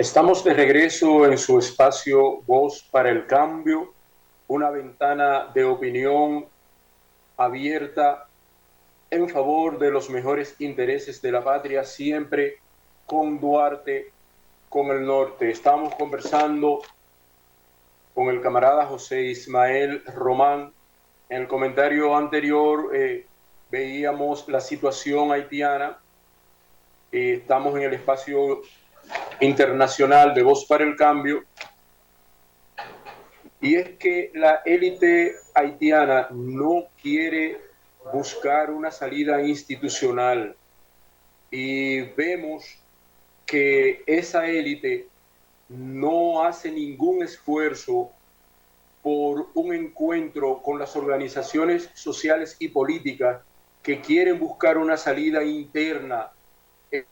Estamos de regreso en su espacio Voz para el Cambio, una ventana de opinión abierta en favor de los mejores intereses de la patria, siempre con Duarte, con el norte. Estamos conversando con el camarada José Ismael Román. En el comentario anterior veíamos la situación haitiana. Estamos en el espacio internacional de Voz para el Cambio. Y es que la élite haitiana no quiere buscar una salida institucional. Y vemos que esa élite no hace ningún esfuerzo por un encuentro con las organizaciones sociales y políticas que quieren buscar una salida interna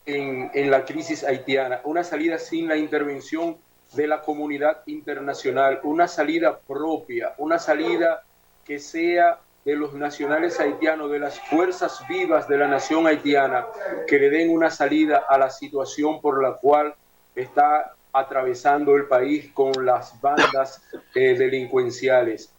en la crisis haitiana, una salida sin la intervención de la comunidad internacional, una salida propia, una salida que sea de los nacionales haitianos, de las fuerzas vivas de la nación haitiana, que le den una salida a la situación por la cual está atravesando el país con las bandas delincuenciales.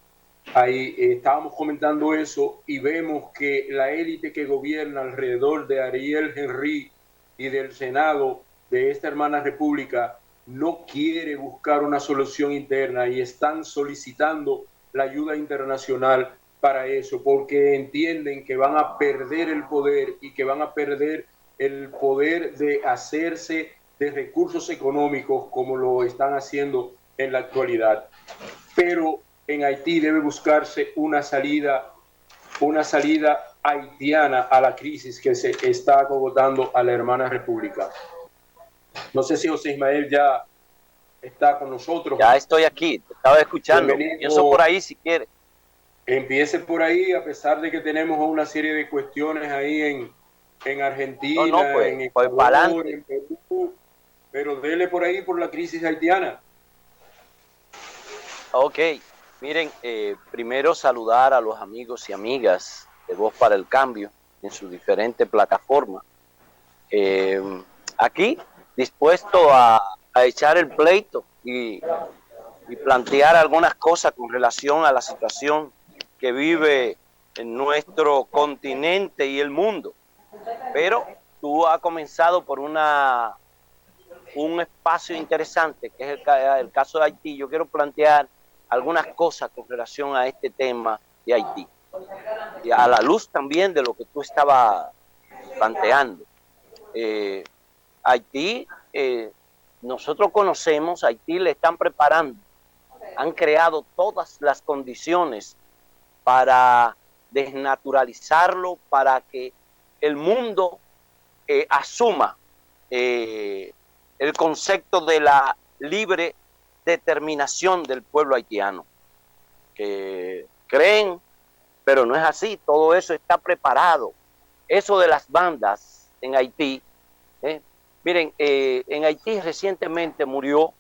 Ahí estábamos comentando eso y vemos que la élite que gobierna alrededor de Ariel Henry y del Senado de esta hermana república no quiere buscar una solución interna y están solicitando la ayuda internacional para eso, porque entienden que van a perder el poder y que van a perder el poder de hacerse de recursos económicos como lo están haciendo en la actualidad. Pero en Haití debe buscarse una salida haitiana a la crisis que se está acogotando a la hermana república. No sé si José Ismael ya está con nosotros. Ya estoy aquí, te estaba escuchando. Bienvenido. Pienso por ahí si quiere. Empiece por ahí, a pesar de que tenemos una serie de cuestiones ahí en Argentina, No, pues, en pues para Ecuador, adelante. en Perú, pero dele por ahí por la crisis haitiana. Ok, miren, primero saludar a los amigos y amigas de Voz para el Cambio en sus diferentes plataformas. Aquí, dispuesto a echar el pleito y plantear algunas cosas con relación a la situación que vive en nuestro continente y el mundo. Pero tú has comenzado por un espacio interesante, que es el caso de Haití. Yo quiero plantear algunas cosas con relación a este tema de Haití. Y a la luz también de lo que tú estabas planteando. Haití, nosotros conocemos, Haití le están preparando, han creado todas las condiciones para desnaturalizarlo, para que el mundo asuma el concepto de la libre determinación del pueblo haitiano. Que creen, pero no es así, todo eso está preparado. Eso de las bandas en Haití, miren, en Haití recientemente murió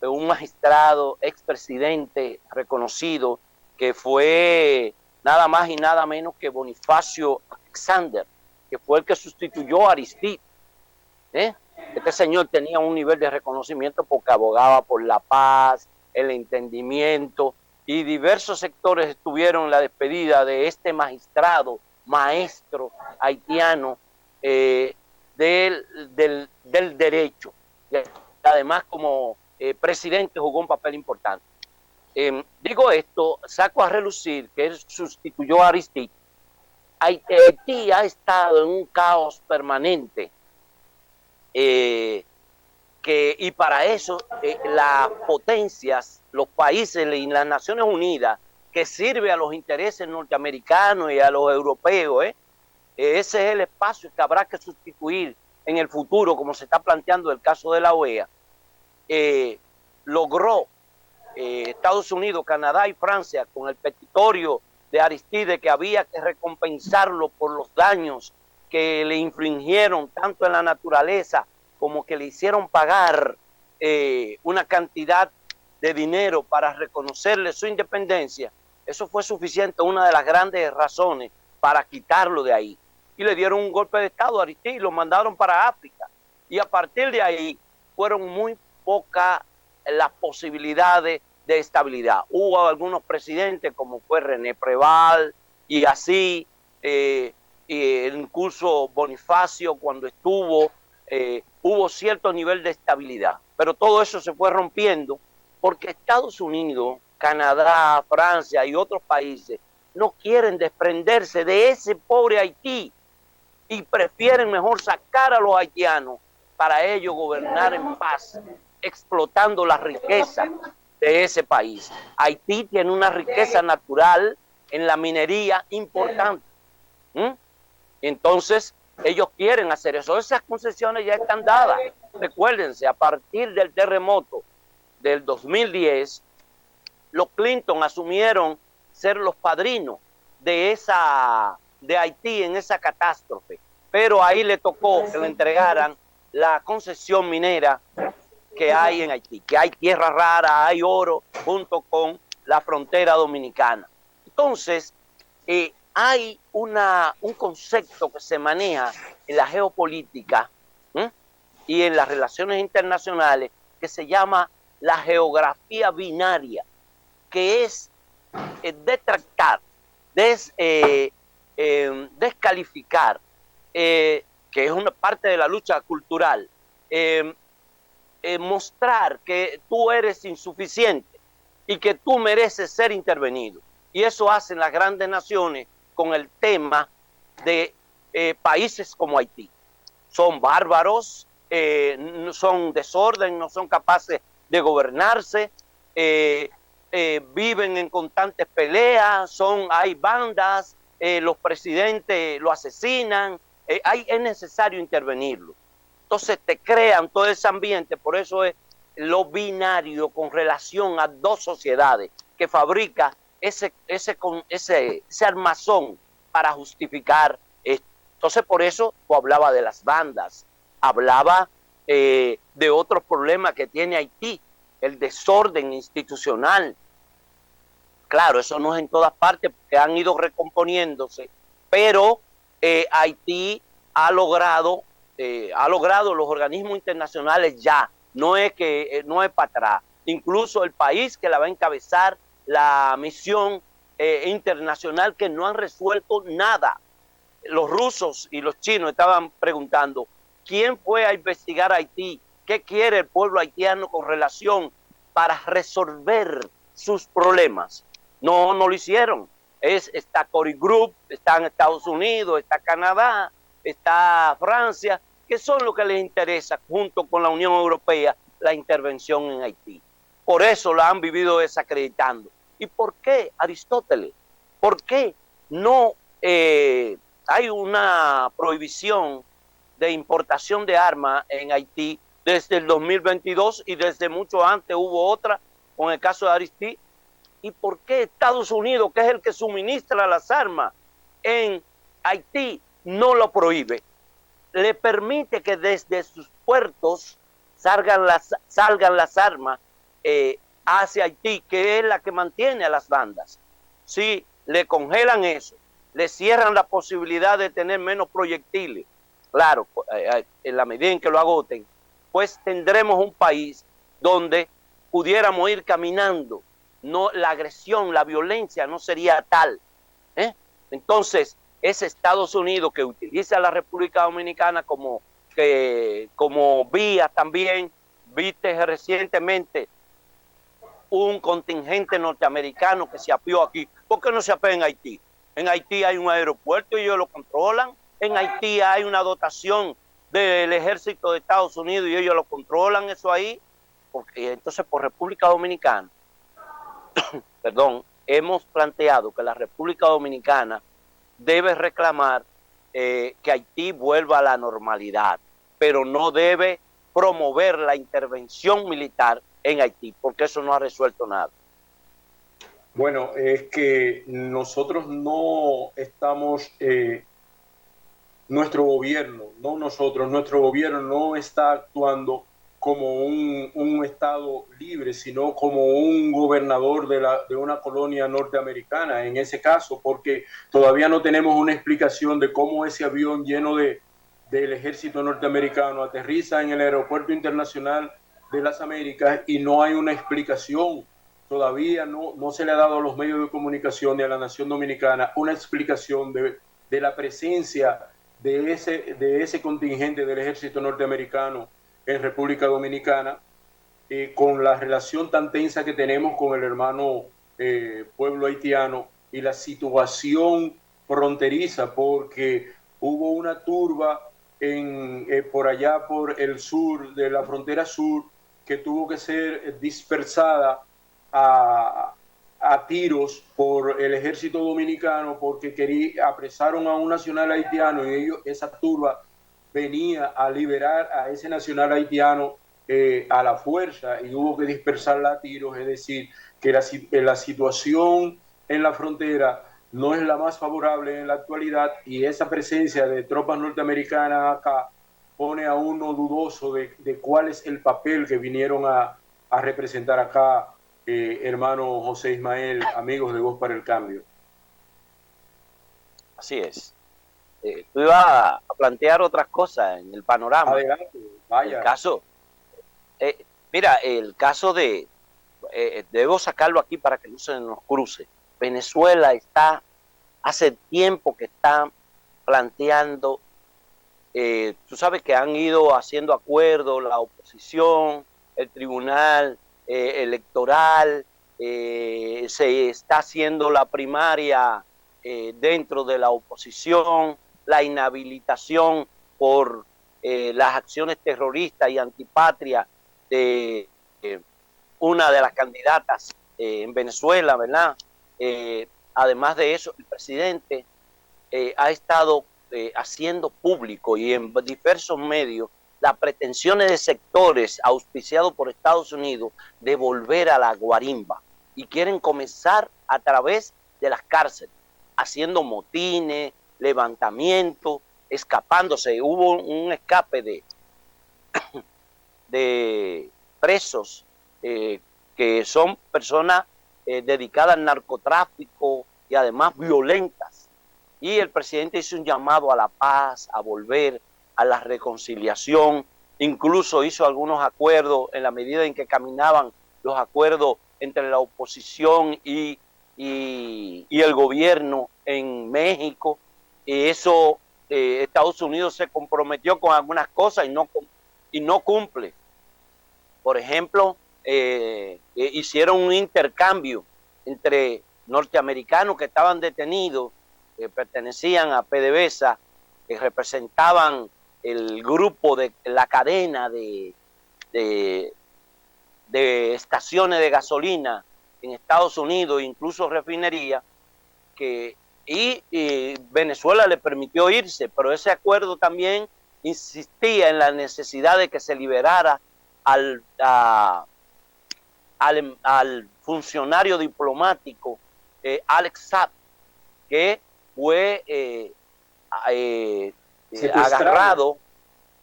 un magistrado, expresidente reconocido, que fue nada más y nada menos que Bonifacio Alexander, que fue el que sustituyó a Aristide. Este señor tenía un nivel de reconocimiento porque abogaba por la paz, el entendimiento, y diversos sectores estuvieron en la despedida de este magistrado, maestro haitiano del derecho. Y además, como presidente, jugó un papel importante. Digo esto, saco a relucir que él sustituyó a Aristide. Haití ha estado en un caos permanente. Y para eso las potencias, los países y las Naciones Unidas, que sirve a los intereses norteamericanos y a los europeos, ese es el espacio que habrá que sustituir en el futuro, como se está planteando el caso de la OEA. Logró Estados Unidos, Canadá y Francia, con el petitorio de Aristide, que había que recompensarlo por los daños que le infligieron tanto en la naturaleza como que le hicieron pagar una cantidad de dinero para reconocerle su independencia. Eso fue suficiente, una de las grandes razones para quitarlo de ahí. Y le dieron un golpe de Estado a Aristide y lo mandaron para África. Y a partir de ahí fueron muy poca las posibilidades de estabilidad. Hubo algunos presidentes como fue René Preval y así, incluso Bonifacio cuando estuvo, hubo cierto nivel de estabilidad, pero todo eso se fue rompiendo porque Estados Unidos, Canadá, Francia y otros países no quieren desprenderse de ese pobre Haití y prefieren mejor sacar a los haitianos para ellos gobernar en paz, explotando la riqueza de ese país. Haití tiene una riqueza natural en la minería importante. Entonces, ellos quieren hacer eso. Esas concesiones ya están dadas. Recuérdense, a partir del terremoto del 2010, los Clinton asumieron ser los padrinos de Haití en esa catástrofe. Pero ahí le tocó que le entregaran la concesión minera que hay en Haití, que hay tierra rara, hay oro, junto con la frontera dominicana. Entonces, hay un concepto que se maneja en la geopolítica y en las relaciones internacionales que se llama la geografía binaria, que es detractar, descalificar, que es una parte de la lucha cultural, mostrar que tú eres insuficiente y que tú mereces ser intervenido. Y eso hacen las grandes naciones con el tema de países como Haití. Son bárbaros, son desorden, no son capaces de gobernarse, viven en constantes peleas, hay bandas, los presidentes lo asesinan, es necesario intervenirlo. Entonces te crean todo ese ambiente, por eso es lo binario con relación a dos sociedades que fabrica ese armazón para justificar esto. Entonces por eso tú hablaba de las bandas, hablaba de otros problemas que tiene Haití, el desorden institucional. Claro, eso no es en todas partes porque han ido recomponiéndose, pero Haití ha logrado los organismos internacionales ya, no es para atrás. Incluso el país que la va a encabezar la misión internacional, que no han resuelto nada. Los rusos y los chinos estaban preguntando, ¿quién fue a investigar a Haití? ¿Qué quiere el pueblo haitiano con relación para resolver sus problemas? No lo hicieron. Está Cory Group, está en Estados Unidos, está Canadá, está Francia, que son los que les interesa, junto con la Unión Europea, la intervención en Haití. Por eso la han vivido desacreditando. ¿Y por qué, Aristóteles? ¿Por qué no hay una prohibición de importación de armas en Haití desde el 2022 y desde mucho antes hubo otra con el caso de Aristide? ¿Y por qué Estados Unidos, que es el que suministra las armas en Haití, no lo prohíbe? Le permite que desde sus puertos salgan las armas hacia Haití, que es la que mantiene a las bandas. Si le congelan eso, le cierran la posibilidad de tener menos proyectiles, claro, en la medida en que lo agoten, pues tendremos un país donde pudiéramos ir caminando. No, la agresión, la violencia no sería tal. Entonces, es Estados Unidos que utiliza a la República Dominicana como vía también. Viste recientemente un contingente norteamericano que se apió aquí. ¿Por qué no se apea en Haití? En Haití hay un aeropuerto y ellos lo controlan. En Haití hay una dotación del ejército de Estados Unidos y ellos lo controlan, eso ahí. Porque entonces por República Dominicana, perdón, hemos planteado que la República Dominicana debe reclamar que Haití vuelva a la normalidad, pero no debe promover la intervención militar en Haití, porque eso no ha resuelto nada. Bueno, es que nosotros no estamos, nuestro gobierno no está actuando como un Estado libre, sino como un gobernador de una colonia norteamericana, en ese caso, porque todavía no tenemos una explicación de cómo ese avión lleno del ejército norteamericano aterriza en el aeropuerto internacional de las Américas y no hay una explicación. Todavía no se le ha dado a los medios de comunicación ni a la nación dominicana una explicación de la presencia de ese contingente del ejército norteamericano en República Dominicana, con la relación tan tensa que tenemos con el hermano pueblo haitiano y la situación fronteriza, porque hubo una turba por allá por el sur, de la frontera sur, que tuvo que ser dispersada a tiros por el ejército dominicano porque apresaron a un nacional haitiano y ellos, esa turba venía a liberar a ese nacional haitiano a la fuerza y hubo que dispersarla a tiros, es decir, que la situación en la frontera no es la más favorable en la actualidad y esa presencia de tropas norteamericanas acá pone a uno dudoso de cuál es el papel que vinieron a representar acá, hermano José Ismael, amigos de Voz para el Cambio. Así es. Tú ibas a plantear otras cosas en el panorama. Adelante, vaya. El caso, mira, el caso debo sacarlo aquí para que no se nos cruce. Venezuela hace tiempo que está planteando, tú sabes que han ido haciendo acuerdos, la oposición, el tribunal electoral, se está haciendo la primaria dentro de la oposición, la inhabilitación por las acciones terroristas y antipatria de una de las candidatas en Venezuela, ¿verdad? Además de eso, el presidente ha estado haciendo público y en diversos medios las pretensiones de sectores auspiciados por Estados Unidos de volver a la guarimba y quieren comenzar a través de las cárceles, haciendo motines, levantamientos, escapándose. Hubo un escape de presos que son personas dedicadas al narcotráfico y además violentas. Y el presidente hizo un llamado a la paz, a volver a la reconciliación, incluso hizo algunos acuerdos en la medida en que caminaban los acuerdos entre la oposición y el gobierno en México. Eso Estados Unidos se comprometió con algunas cosas y no cumple. Por ejemplo, hicieron un intercambio entre norteamericanos que estaban detenidos, que pertenecían a PDVSA, que representaban el grupo de la cadena de estaciones de gasolina en Estados Unidos, incluso refinería, y Venezuela le permitió irse, pero ese acuerdo también insistía en la necesidad de que se liberara al funcionario diplomático Alex Saab, que fue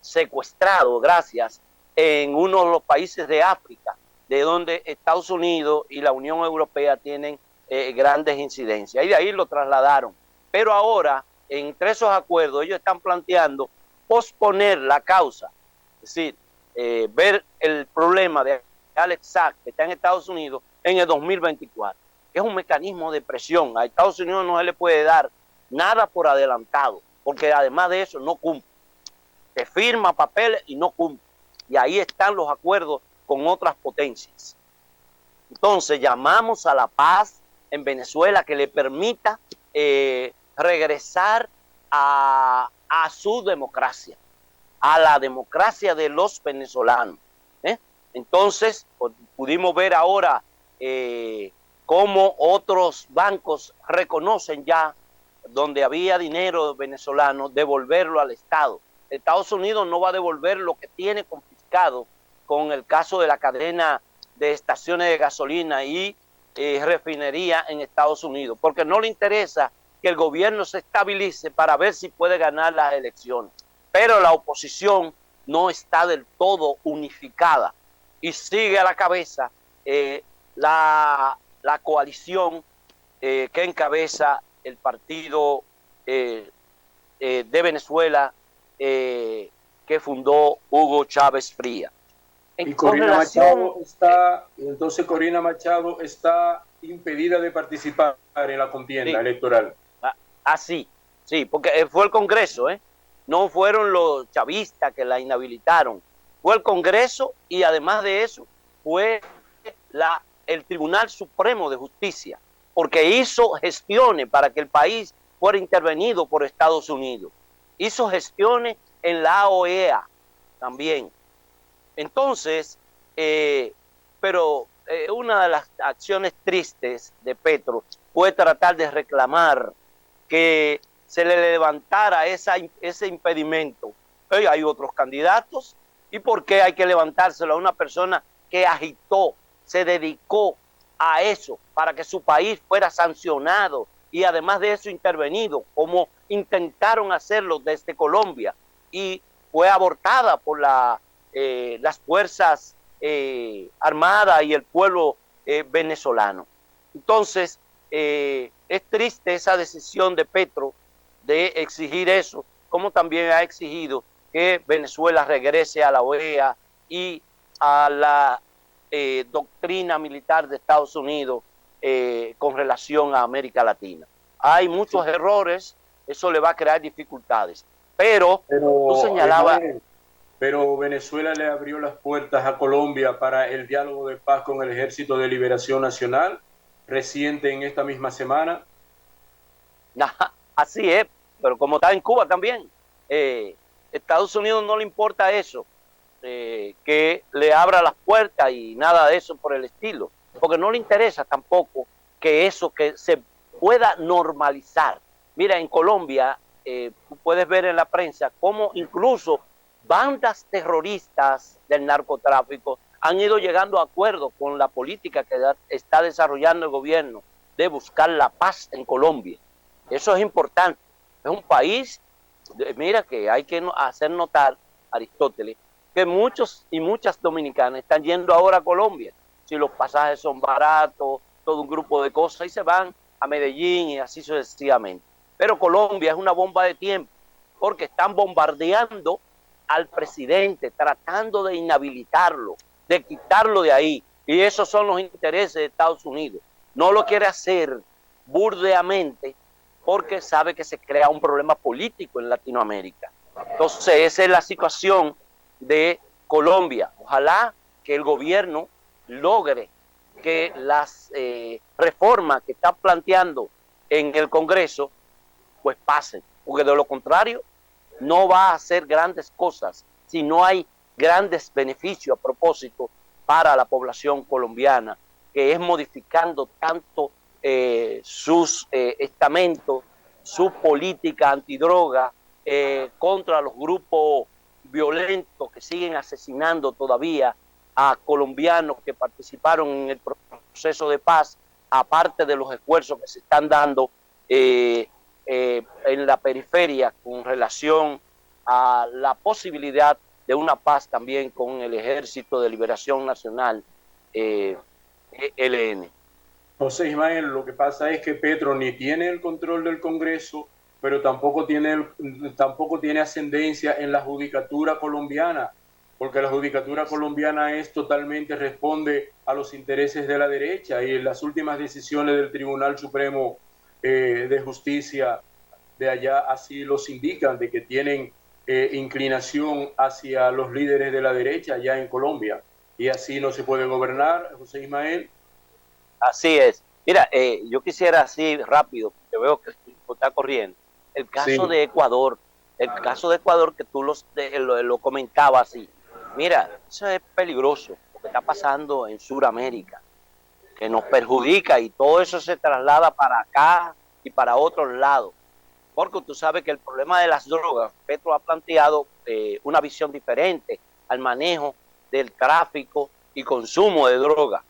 secuestrado, gracias, en uno de los países de África, de donde Estados Unidos y la Unión Europea tienen grandes incidencias, y de ahí lo trasladaron. Pero ahora, entre esos acuerdos, ellos están planteando posponer la causa, es decir, ver el problema de Alex Saab, que está en Estados Unidos, en el 2024. Es un mecanismo de presión. A Estados Unidos no se le puede dar nada por adelantado, porque además de eso no cumple. Se firma papeles y no cumple. Y ahí están los acuerdos con otras potencias. Entonces llamamos a la paz en Venezuela que le permita regresar a su democracia, a la democracia de los venezolanos. Entonces pudimos ver ahora cómo otros bancos reconocen ya donde había dinero venezolano, devolverlo al Estado. Estados Unidos no va a devolver lo que tiene confiscado con el caso de la cadena de estaciones de gasolina y refinería en Estados Unidos, porque no le interesa que el gobierno se estabilice para ver si puede ganar las elecciones. Pero la oposición no está del todo unificada y sigue a la cabeza la coalición que encabeza el partido de Venezuela que fundó Hugo Chávez Frías. Y Con Corina relación, Machado está, entonces Corina Machado está impedida de participar en la contienda sí, electoral. así, sí, porque fue el Congreso, ¿eh? No fueron los chavistas que la inhabilitaron, fue el Congreso y además de eso fue el Tribunal Supremo de Justicia, porque hizo gestiones para que el país fuera intervenido por Estados Unidos, hizo gestiones en la OEA también. Entonces, pero una de las acciones tristes de Petro fue tratar de reclamar que se le levantara ese impedimento. Hey, hay otros candidatos, ¿y por qué hay que levantárselo a una persona que agitó, se dedicó a eso para que su país fuera sancionado y además de eso intervenido, como intentaron hacerlo desde Colombia y fue abortada por las fuerzas armadas y el pueblo venezolano? Entonces, es triste esa decisión de Petro de exigir eso, como también ha exigido que Venezuela regrese a la OEA y a la doctrina militar de Estados Unidos con relación a América Latina. Hay muchos errores, eso le va a crear dificultades, pero tú Pero, señalabas, Ismael, pero Venezuela le abrió las puertas a Colombia para el diálogo de paz con el Ejército de Liberación Nacional, reciente en esta misma semana. así es, pero como está en Cuba también, Estados Unidos no le importa eso, que le abra las puertas y nada de eso por el estilo, porque no le interesa tampoco que eso que se pueda normalizar. Mira, en Colombia, tú puedes ver en la prensa cómo incluso bandas terroristas del narcotráfico han ido llegando a acuerdos con la política que está desarrollando el gobierno de buscar la paz en Colombia. Eso es importante. Es un país, mira, que hay que hacer notar, Aristóteles, que muchos y muchas dominicanas están yendo ahora a Colombia. Si los pasajes son baratos, todo un grupo de cosas, y se van a Medellín y así sucesivamente. Pero Colombia es una bomba de tiempo, porque están bombardeando al presidente, tratando de inhabilitarlo, de quitarlo de ahí. Y esos son los intereses de Estados Unidos. No lo quiere hacer burdeamente porque sabe que se crea un problema político en Latinoamérica. Entonces, esa es la situación de Colombia. Ojalá que el gobierno logre que las reformas que está planteando en el Congreso pues pasen, porque de lo contrario no va a hacer grandes cosas si no hay grandes beneficios a propósito para la población colombiana, que es modificando tanto sus estamentos, su política antidroga contra los grupos violentos que siguen asesinando todavía a colombianos que participaron en el proceso de paz, aparte de los esfuerzos que se están dando en la periferia con relación a la posibilidad de una paz también con el Ejército de Liberación Nacional, ELN. José Ismael, lo que pasa es que Petro ni tiene el control del Congreso, pero tampoco tiene ascendencia en la judicatura colombiana, porque la judicatura colombiana responde a los intereses de la derecha y en las últimas decisiones del Tribunal Supremo de Justicia de allá así los indican, de que tienen inclinación hacia los líderes de la derecha allá en Colombia. Y así no se puede gobernar, José Ismael. Así es. Mira, yo quisiera así rápido, porque veo que está corriendo. El caso Sí. de Ecuador, que tú lo comentabas así. Mira, eso es peligroso, lo que está pasando en Sudamérica, que nos perjudica y todo eso se traslada para acá y para otros lados. Porque tú sabes que el problema de las drogas, Petro ha planteado una visión diferente al manejo del tráfico y consumo de drogas.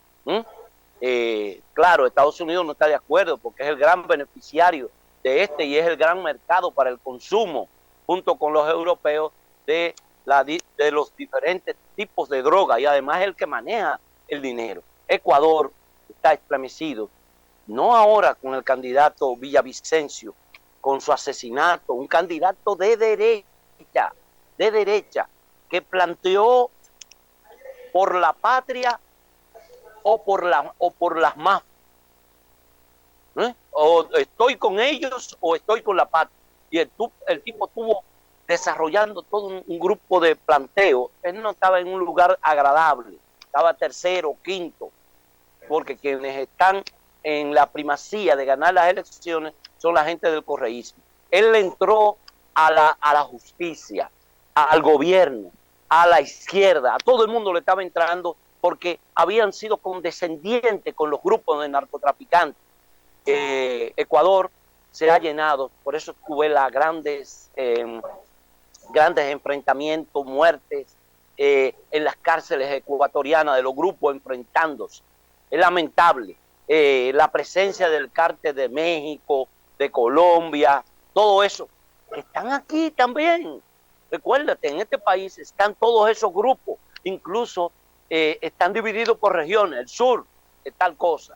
Claro, Estados Unidos no está de acuerdo porque es el gran beneficiario de y es el gran mercado para el consumo, junto con los europeos, de los diferentes tipos de droga y además es el que maneja el dinero. Ecuador está estremecido, no ahora con el candidato Villavicencio, con su asesinato, un candidato de derecha, que planteó por la patria o por las mafias. O estoy con ellos o estoy con la patria. Y el tipo estuvo desarrollando todo un grupo de planteo. Él no estaba en un lugar agradable, estaba tercero, quinto, porque quienes están en la primacía de ganar las elecciones son la gente del correísmo. Él entró a la justicia, al gobierno, a la izquierda, a todo el mundo le estaba entrando porque habían sido condescendientes con los grupos de narcotraficantes. Ecuador se ha llenado, por eso tuve las grandes enfrentamientos, muertes en las cárceles ecuatorianas de los grupos enfrentándose. Es lamentable la presencia del cártel de México, de Colombia, todo eso. Están aquí también. Recuérdate, en este país están todos esos grupos, incluso están divididos por regiones, el sur, tal cosa,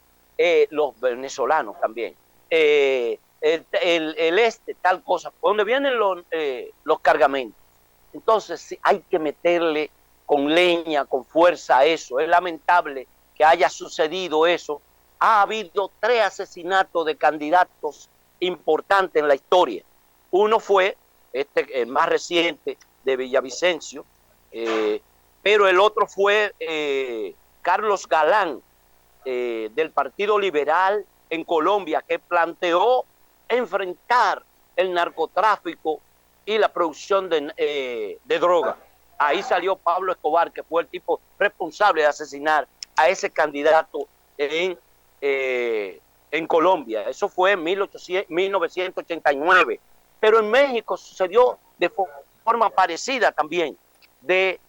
los venezolanos también, el este, tal cosa, por donde vienen los cargamentos. Entonces sí, hay que meterle con leña, con fuerza a eso. Es lamentable que haya sucedido eso. Ha habido 3 asesinatos de candidatos importantes en la historia. Uno fue el más reciente de Villavicencio, pero el otro fue Carlos Galán, del Partido Liberal en Colombia, que planteó enfrentar el narcotráfico y la producción de droga. Ahí salió Pablo Escobar, que fue el tipo responsable de asesinar a ese candidato en Colombia. Eso fue en 1989. Pero en México sucedió de forma parecida también, de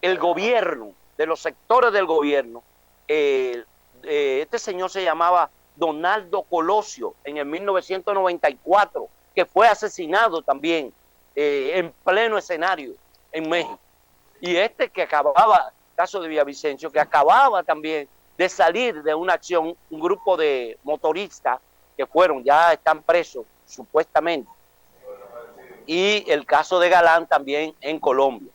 el gobierno, de los sectores del gobierno. Este señor se llamaba Donaldo Colosio en el 1994, que fue asesinado también en pleno escenario en México. Y este que acababa, caso de Villavicencio, que acababa también de salir de una acción, un grupo de motoristas que ya están presos supuestamente. Y el caso de Galán también en Colombia.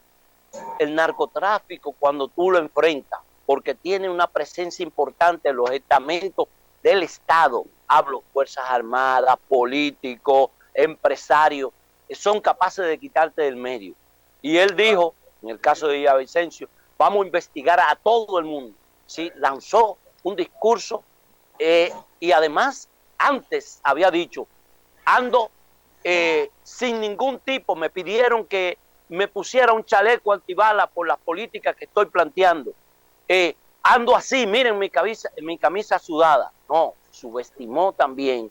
El narcotráfico, cuando tú lo enfrentas, porque tiene una presencia importante en los estamentos del Estado, hablo Fuerzas Armadas, políticos, empresarios, son capaces de quitarte del medio. Y él dijo, en el caso de Villavicencio, vamos a investigar a todo el mundo. ¿Sí? Lanzó un discurso y además antes había dicho, ando sin ningún tipo, me pidieron que me pusiera un chaleco antibala por las políticas que estoy planteando. Ando así, miren mi camisa sudada. No, subestimó también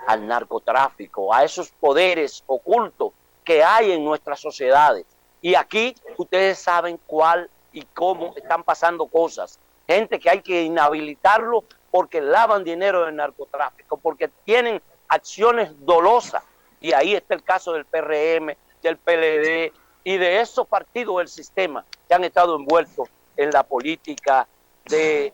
al narcotráfico, a esos poderes ocultos que hay en nuestras sociedades. Y aquí ustedes saben cuál y cómo están pasando cosas. Gente que hay que inhabilitarlo porque lavan dinero del narcotráfico, porque tienen acciones dolosas. Y ahí está el caso del PRM, del PLD y de esos partidos del sistema que han estado envueltos en la política de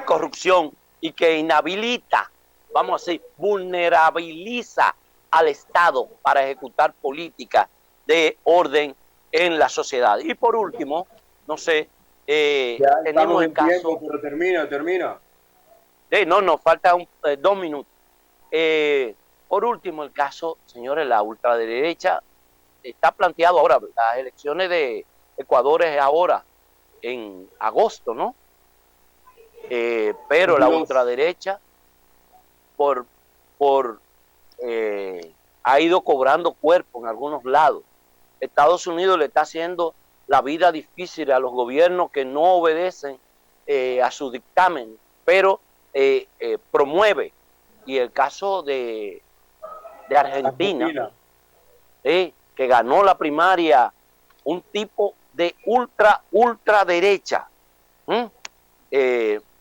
corrupción y que inhabilita, vamos a decir, vulnerabiliza al Estado para ejecutar políticas de orden en la sociedad. Y por último, no sé, tenemos el caso... Tiempo, pero termina. No, nos faltan 2 minutos. Por último, el caso, señores, la ultraderecha está planteado ahora, las elecciones de Ecuador es ahora, en agosto, ¿no? Pero la ultraderecha ha ido cobrando cuerpo en algunos lados. Estados Unidos le está haciendo la vida difícil a los gobiernos que no obedecen a su dictamen, pero promueve. Y el caso de Argentina. Que ganó la primaria un tipo de ultraderecha,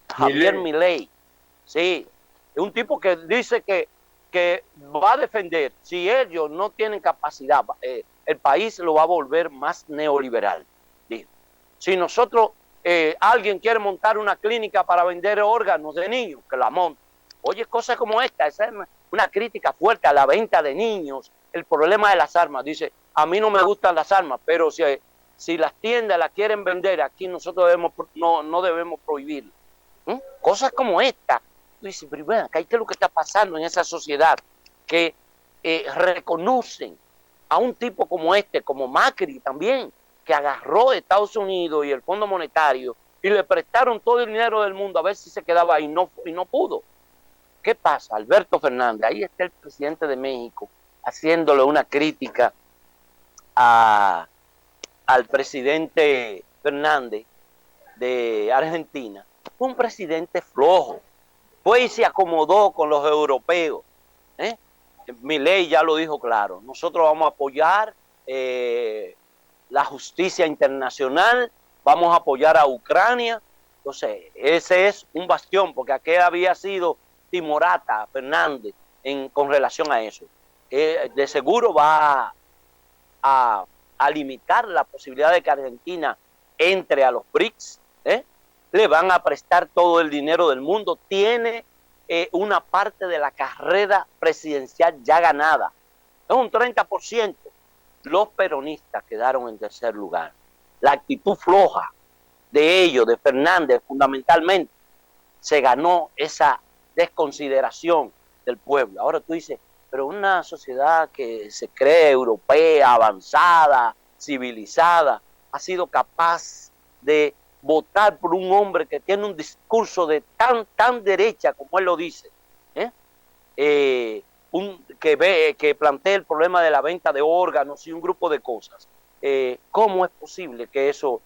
Javier Milei. Sí, es un tipo que dice que va a defender, si ellos no tienen capacidad, el país lo va a volver más neoliberal. Dijo. Si nosotros, alguien quiere montar una clínica para vender órganos de niños, que la monte. Oye, cosas como esta, esa es una crítica fuerte a la venta de niños, el problema de las armas. Dice, a mí no me gustan las armas, pero si Si las tiendas la quieren vender, aquí nosotros no debemos prohibirlo. Cosas como esta. Tú dices, pero bueno, ¿qué es lo que está pasando en esa sociedad? Que reconocen a un tipo como este, como Macri también, que agarró a Estados Unidos y el Fondo Monetario y le prestaron todo el dinero del mundo a ver si se quedaba ahí y no pudo. ¿Qué pasa? Alberto Fernández, ahí está el presidente de México haciéndole una crítica al presidente Fernández de Argentina. Fue un presidente flojo, fue y se acomodó con los europeos. Milei ya lo dijo claro, nosotros vamos a apoyar la justicia internacional, vamos a apoyar a Ucrania. Entonces, ese es un bastión, porque aquel había sido timorata Fernández con relación a eso. De seguro va a limitar la posibilidad de que Argentina entre a los BRICS. Le van a prestar todo el dinero del mundo, tiene una parte de la carrera presidencial ya ganada, es un 30%. Los peronistas quedaron en tercer lugar. La actitud floja de ellos, de Fernández, fundamentalmente, se ganó esa desconsideración del pueblo. Ahora tú dices, pero una sociedad que se cree europea, avanzada, civilizada, ha sido capaz de votar por un hombre que tiene un discurso de tan derecha como él lo dice, que plantea el problema de la venta de órganos y un grupo de cosas. ¿Cómo es posible que eso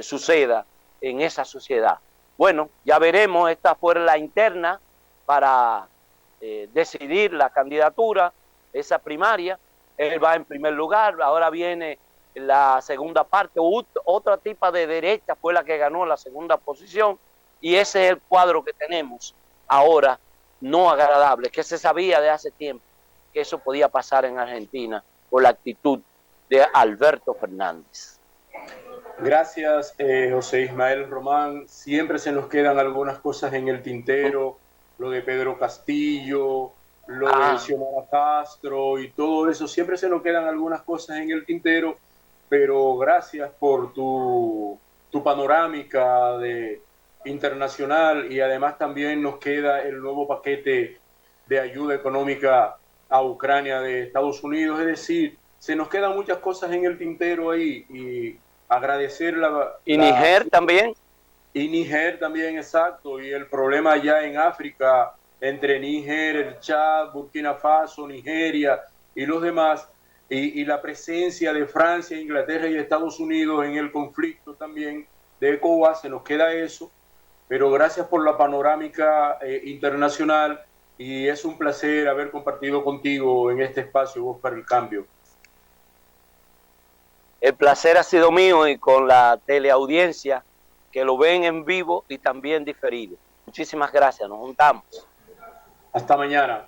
suceda en esa sociedad? Bueno, ya veremos, esta fue la interna para decidir la candidatura, esa primaria. Él va en primer lugar, ahora viene la segunda parte, otra tipa de derecha fue la que ganó la segunda posición, y ese es el cuadro que tenemos ahora, no agradable, que se sabía de hace tiempo que eso podía pasar en Argentina por la actitud de Alberto Fernández. Gracias, José Ismael Román. Siempre se nos quedan algunas cosas en el tintero, lo de Pedro Castillo, lo de Xiomara Castro y todo eso. Siempre se nos quedan algunas cosas en el tintero, pero gracias por tu panorámica internacional, y además también nos queda el nuevo paquete de ayuda económica a Ucrania de Estados Unidos. Es decir, se nos quedan muchas cosas en el tintero ahí, y agradecer y Níger también. Y Níger también, exacto. Y el problema allá en África, entre Níger, el Chad, Burkina Faso, Nigeria y los demás, y la presencia de Francia, Inglaterra y Estados Unidos en el conflicto también de ECOWAS, se nos queda eso. Pero gracias por la panorámica internacional, y es un placer haber compartido contigo en este espacio, Voz para el Cambio. El placer ha sido mío, y con la teleaudiencia que lo ven en vivo y también diferido. Muchísimas gracias, nos juntamos. Hasta mañana.